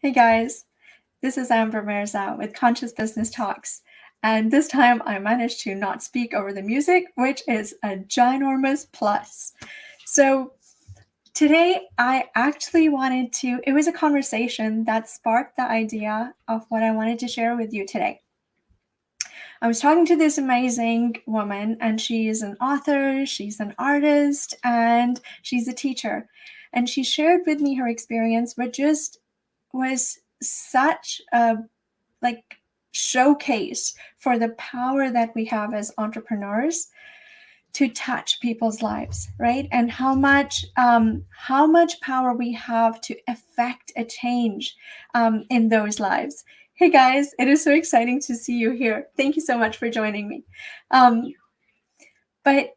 Hey guys, this is Amber Mirza with Conscious Business Talks. And this time I managed to not speak over the music, which is a ginormous plus. So today I actually it was a conversation that sparked the idea of what I wanted to share with you today. I was talking to this amazing woman, and she's an author, she's an artist, and she's a teacher. And she shared with me her experience, which just was such a showcase for the power that we have as entrepreneurs to touch people's lives, right? And how much power we have to affect a change in those lives. Hey guys, it is so exciting to see you here. Thank you so much for joining me. But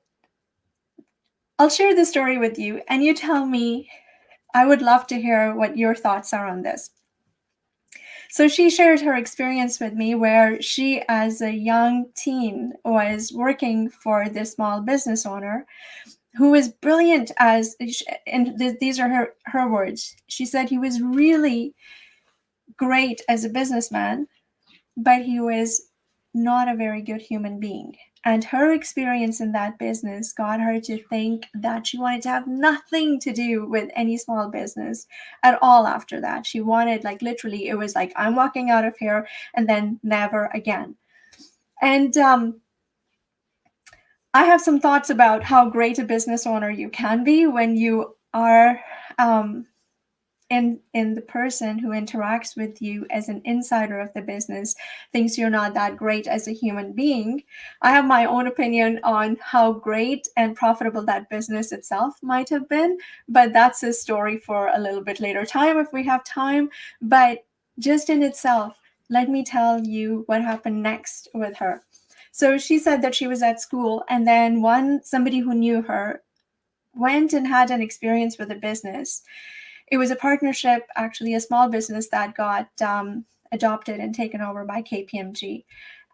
I'll share the story with you, and you tell me. I would love to hear what your thoughts are on this. So she shared her experience with me where she, as a young teen, was working for this small business owner who was brilliant and these are her words. She said he was really great as a businessman, but he was not a very good human being. And her experience in that business got her to think that she wanted to have nothing to do with any small business at all after that. She wanted, literally, it was like, I'm walking out of here and then never again. And I have some thoughts about how great a business owner you can be when you are in the person who interacts with you as an insider of the business thinks you're not that great as a human being. I have my own opinion on how great and profitable that business itself might have been, but that's a story for a little bit later time if we have time. But just in itself, let me tell you what happened next with her. So she said that she was at school, and then somebody who knew her went and had an experience with a business. It was a partnership, actually a small business that got adopted and taken over by KPMG.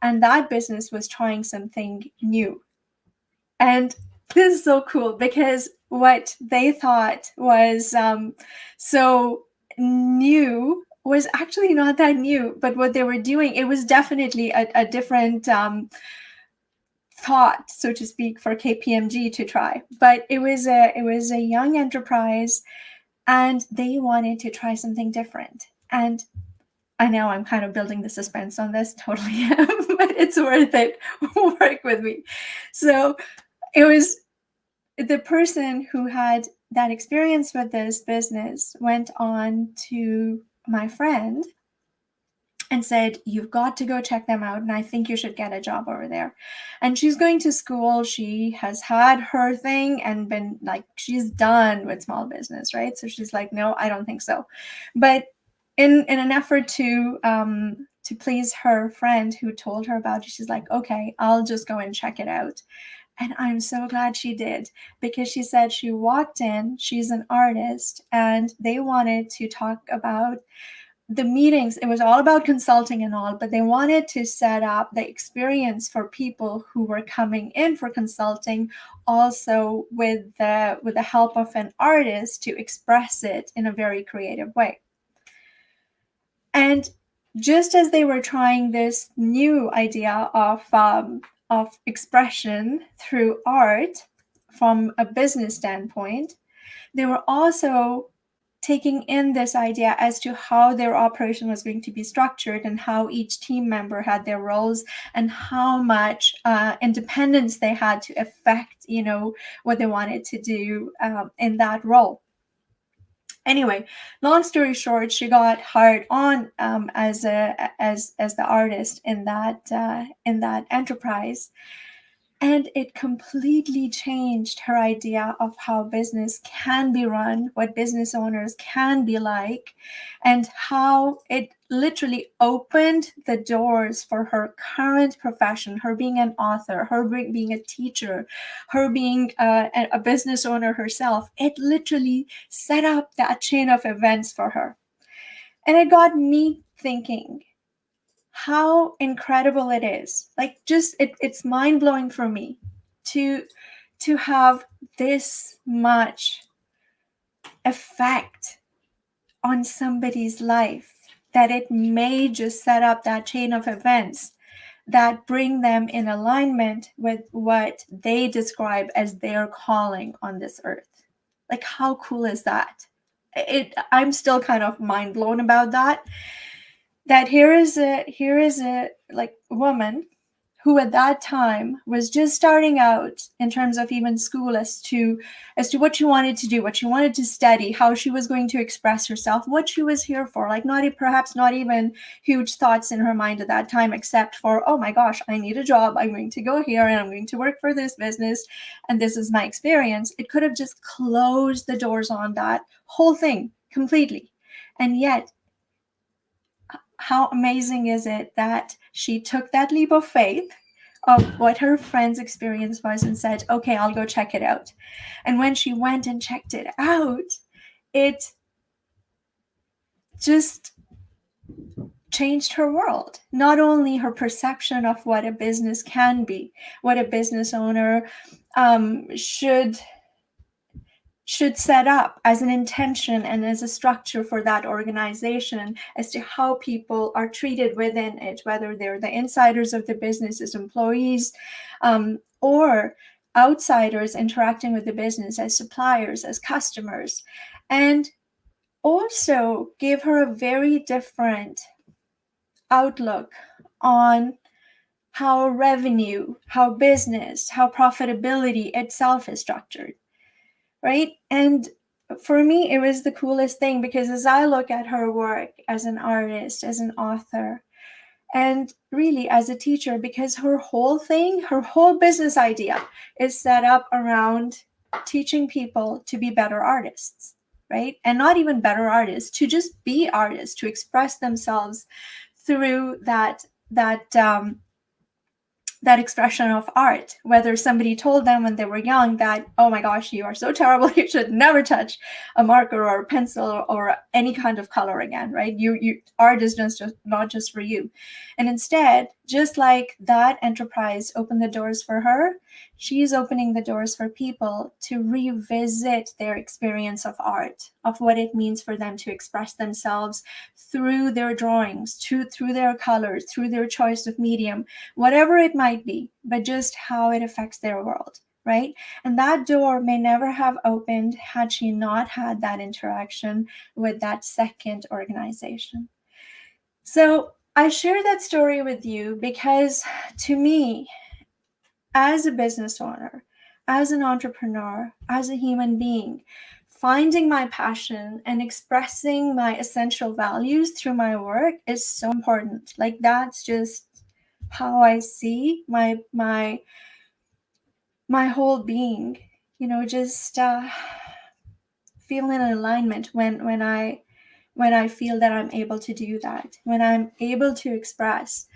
And that business was trying something new. And this is so cool because what they thought was so new was actually not that new, but what they were doing, it was definitely a different thought, so to speak, for KPMG to try. But it was a young enterprise, and they wanted to try something different. And I know I'm kind of building the suspense on this, totally am, but it's worth it. Work with me. So it was the person who had that experience with this business went on to my friend and said, you've got to go check them out, and I think you should get a job over there. And she's going to school. She has had her thing and been like, she's done with small business, right? So she's like, no, I don't think so. But in an effort to please her friend who told her about it, she's like, okay, I'll just go and check it out. And I'm so glad she did, because she said she walked in, she's an artist, and they wanted to talk about the meetings. It was all about consulting and all, but they wanted to set up the experience for people who were coming in for consulting, also with the help of an artist to express it in a very creative way. And just as they were trying this new idea of expression through art from a business standpoint, they were also taking in this idea as to how their operation was going to be structured and how each team member had their roles and how much independence they had to affect, what they wanted to do in that role. Anyway, long story short, she got hired on as the artist in that enterprise. And it completely changed her idea of how business can be run, what business owners can be like, and how it literally opened the doors for her current profession, her being an author, her being a teacher, her being a business owner herself. It literally set up that chain of events for her. And it got me thinking, how incredible it is. It's mind-blowing for me to have this much effect on somebody's life that it may just set up that chain of events that bring them in alignment with what they describe as their calling on this earth. Like, how cool is that? I'm still kind of mind blown about that. That here is a like woman who at that time was just starting out in terms of even school as to what she wanted to do, what she wanted to study, how she was going to express herself, what she was here for. Like, perhaps not even huge thoughts in her mind at that time, except for, oh my gosh, I need a job, I'm going to go here and I'm going to work for this business and this is my experience. It could have just closed the doors on that whole thing completely. And yet, how amazing is it that she took that leap of faith of what her friend's experience was and said, okay, I'll go check it out. And when she went and checked it out, it just changed her world. Not only her perception of what a business can be, what a business owner should set up as an intention and as a structure for that organization as to how people are treated within it, whether they're the insiders of the business as employees, or outsiders interacting with the business as suppliers, as customers, and also give her a very different outlook on how revenue, how business, how profitability itself is structured. Right? And for me, it was the coolest thing because as I look at her work as an artist, as an author, and really as a teacher, because her whole business idea is set up around teaching people to be better artists, right? And not even better artists, to just be artists, to express themselves through that expression of art, whether somebody told them when they were young that, oh my gosh, you are so terrible, you should never touch a marker or a pencil or any kind of color again, right? Art is just not just for you. And instead, just like that enterprise opened the doors for her, she's opening the doors for people to revisit their experience of art, of what it means for them to express themselves through their drawings, through their colors, through their choice of medium, whatever it might be, but just how it affects their world, right? And that door may never have opened had she not had that interaction with that second organization. So I share that story with you because to me, as a business owner, as an entrepreneur, as a human being, finding my passion and expressing my essential values through my work is so important. Like, that's just how I see my whole being, just feel in alignment when I feel that I'm able to do that, when I'm able to express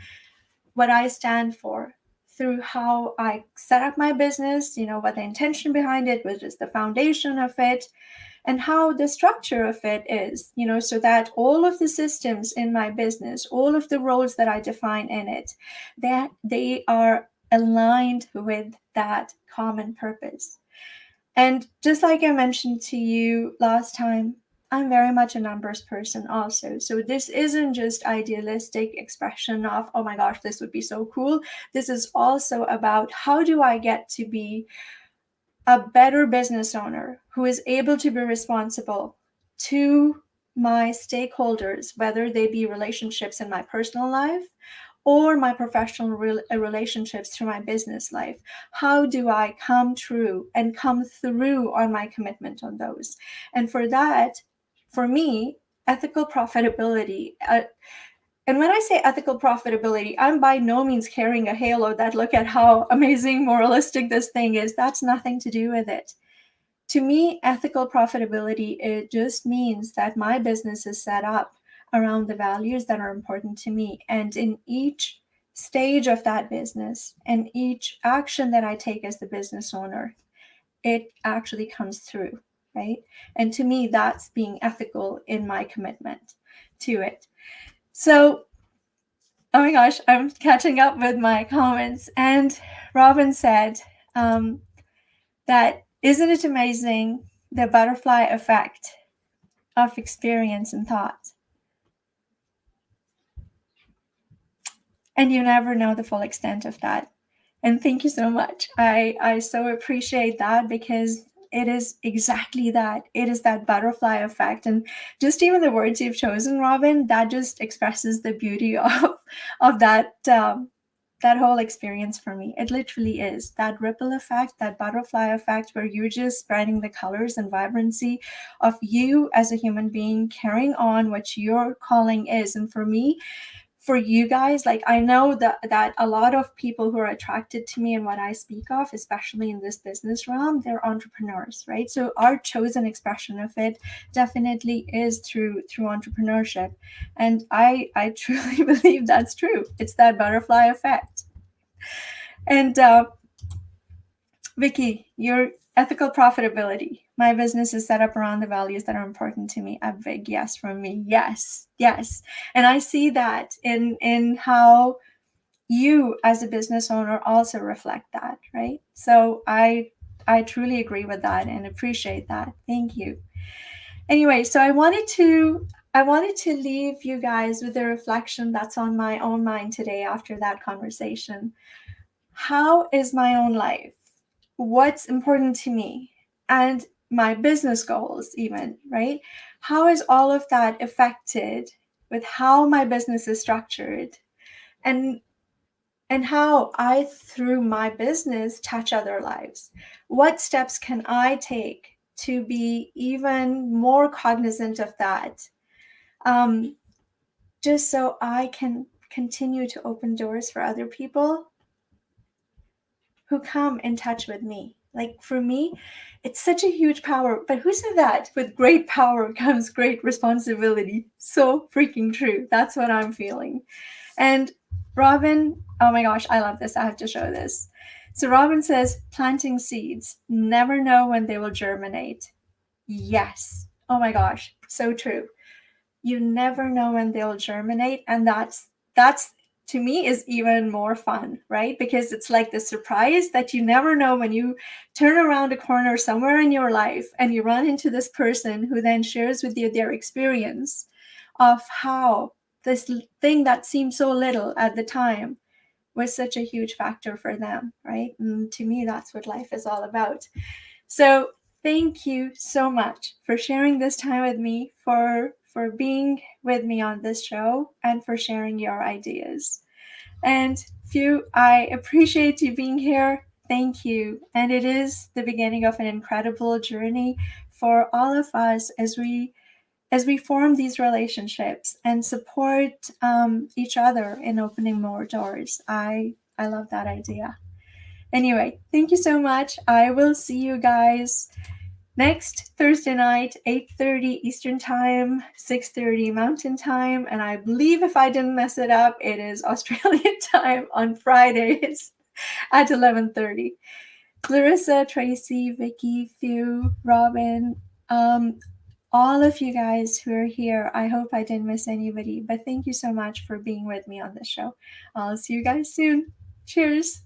what I stand for through how I set up my business, what the intention behind it, which is the foundation of it, and how the structure of it is, so that all of the systems in my business, all of the roles that I define in it, that they are aligned with that common purpose. And just like I mentioned to you last time, I'm very much a numbers person also. So this isn't just idealistic expression of, oh my gosh, this would be so cool. This is also about how do I get to be a better business owner who is able to be responsible to my stakeholders, whether they be relationships in my personal life or my professional relationships through my business life. How do I come true and come through on my commitment on those? And for that, for me, ethical profitability, and when I say ethical profitability, I'm by no means carrying a halo that look at how amazing, moralistic this thing is. That's nothing to do with it. To me, ethical profitability, it just means that my business is set up around the values that are important to me. And in each stage of that business and each action that I take as the business owner, it actually comes through, right? And to me, that's being ethical in my commitment to it. So, oh my gosh, I'm catching up with my comments. And Robin said that, isn't it amazing, the butterfly effect of experience and thought? And you never know the full extent of that. And thank you so much. I so appreciate that, because it is exactly that. It is that butterfly effect. And just even the words you've chosen, Robin, that just expresses the beauty of that whole experience for me. It literally is that ripple effect, that butterfly effect, where you're just spreading the colors and vibrancy of you as a human being, carrying on what your calling is. And for me, for you guys, like, I know that a lot of people who are attracted to me and what I speak of, especially in this business realm, they're entrepreneurs, right? So our chosen expression of it definitely is through entrepreneurship. And I truly believe that's true. It's that butterfly effect. And Vicky, your ethical profitability. My business is set up around the values that are important to me. A big yes from me. Yes, yes. And I see that in how you as a business owner also reflect that, right? So I truly agree with that and appreciate that. Thank you. Anyway, so I wanted to leave you guys with a reflection that's on my own mind today after that conversation. How is my own life? What's important to me? And my business goals, even, right? How is all of that affected with how my business is structured? And how I, through my business, touch other lives. What steps can I take to be even more cognizant of that? Just so I can continue to open doors for other people who come in touch with me. Like, for me, it's such a huge power. But who said that? With great power comes great responsibility. So freaking true. That's what I'm feeling. And Robin, oh my gosh, I love this. I have to show this. So Robin says, planting seeds, never know when they will germinate. Yes. Oh my gosh, so true. You never know when they'll germinate. And that's to me is even more fun, right? Because it's like the surprise that you never know when you turn around a corner somewhere in your life and you run into this person who then shares with you their experience of how this thing that seemed so little at the time was such a huge factor for them, right? And to me, that's what life is all about. So thank you so much for sharing this time with me, for being with me on this show, and for sharing your ideas. And Few, I appreciate you being here. Thank you. And it is the beginning of an incredible journey for all of us as we form these relationships and support each other in opening more doors. I love that idea. Anyway, thank you so much. I will see you guys next Thursday night, 8:30 Eastern Time, 6:30 Mountain Time, and I believe, if I didn't mess it up, it is Australian time on Fridays at 11:30. Clarissa, Tracy, Vicky, Few, Robin, all of you guys who are here, I hope I didn't miss anybody, but thank you so much for being with me on this show. I'll see you guys soon. Cheers.